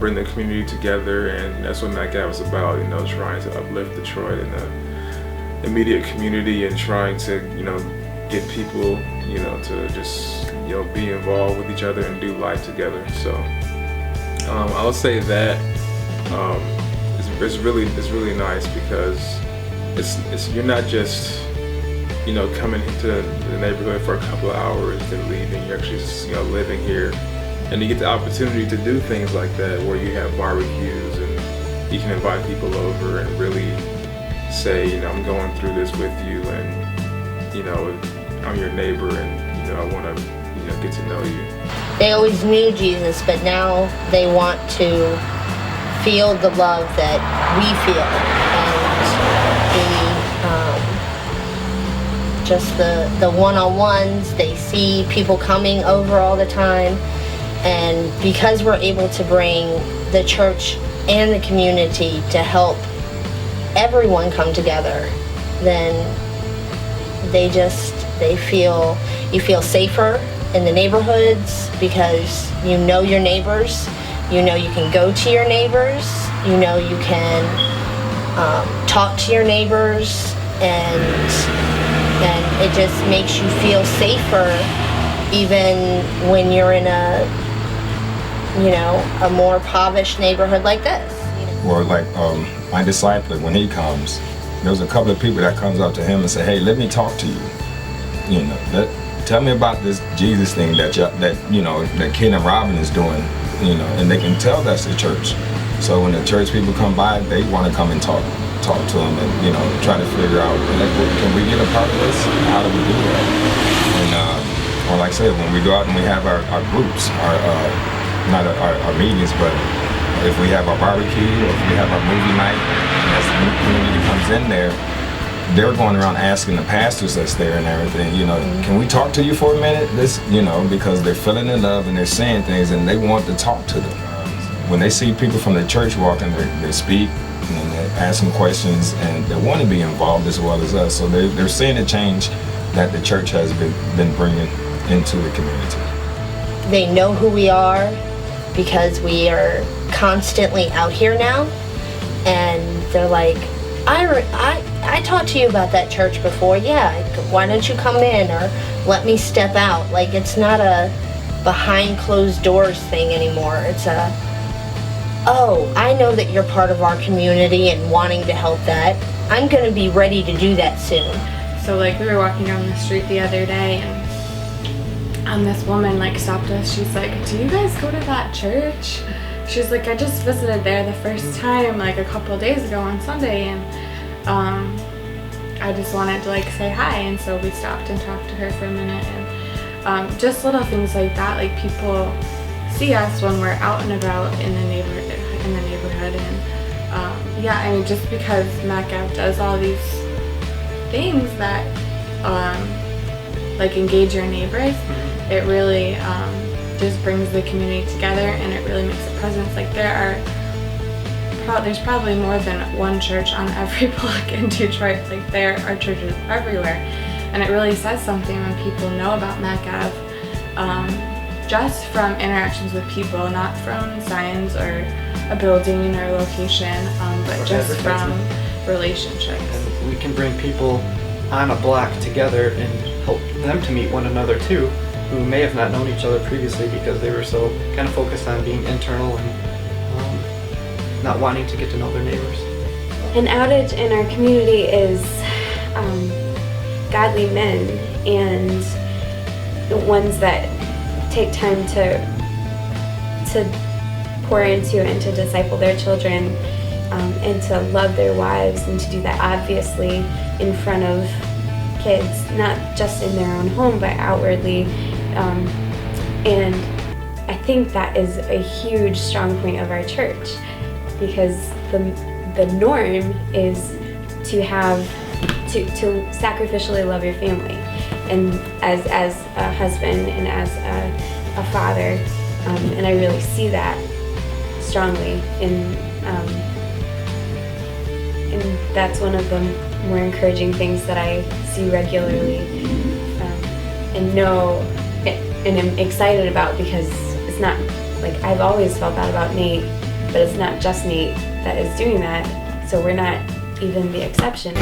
bring the community together, and that's what Mack Ave is about, trying to uplift Detroit and the immediate community, and trying to, get people, to just, be involved with each other and do life together. So I would say that it's really nice, because it's you're not just coming into the neighborhood for a couple of hours then leaving. You're actually just, living here, and you get the opportunity to do things like that, where you have barbecues and you can invite people over and really say, I'm going through this with you, and I'm your neighbor, and I want to get to know you. They always knew Jesus, but now they want to feel the love that we feel, and just the one-on-ones. They see people coming over all the time, and because we're able to bring the church and the community to help everyone come together, then you feel safer in the neighborhoods, because you know your neighbors, you can go to your neighbors, you can talk to your neighbors, and it just makes you feel safer, even when you're in a more impoverished neighborhood like this. Or like my disciple, when he comes, there's a couple of people that comes up to him and say, "Hey, let me talk to you. Tell me about this Jesus thing that Ken and Robin is doing." And they can tell that's the church. So when the church people come by, they want to come and talk to them, and try to figure out, can we get a part of this? How do we do that? And or like I said, when we go out and we have our groups, not our meetings, but if we have our barbecue, or if we have our movie night, and as the new community comes in there, they're going around asking the pastors that's there and everything, can we talk to you for a minute? Because they're feeling in love and they're saying things and they want to talk to them. When they see people from the church walking, they speak and they're asking questions, and they want to be involved as well as us. So they're seeing the change that the church has been bringing into the community. They know who we are, because we are constantly out here now, and they're like, I talked to you about that church before. Yeah, why don't you come in, or let me step out? Like, it's not a behind closed doors thing anymore. It's I know that you're part of our community and wanting to help that. I'm going to be ready to do that soon. So we were walking down the street the other day, and this woman stopped us. She's like, "Do you guys go to that church?" She's like, "I just visited there the first time a couple days ago on Sunday, and I just wanted to say hi." And so we stopped and talked to her for a minute, and just little things like that. People see us when we're out and about in the neighborhood, and just because Mack Ave does all these things that engage your neighbors, it really just brings the community together, and it really makes a presence. There's probably more than one church on every block in Detroit. There are churches everywhere, and it really says something when people know about Mack Ave, just from interactions with people, not from signs or a building or location, but just from relationships. And we can bring people on a block together and help them to meet one another too, who may have not known each other previously because they were so kind of focused on being internal and not wanting to get to know their neighbors. An outage in our community is godly men, and the ones that take time to pour into and to disciple their children, and to love their wives, and to do that obviously in front of kids, not just in their own home but outwardly. And I think that is a huge strong point of our church, because the norm is to sacrificially love your family, and as a husband and as a father, and I really see that strongly and that's one of the more encouraging things that I see regularly, and know and am excited about, because it's not I've always felt that about Nate, but it's not just Nate that is doing that, so we're not even the exception.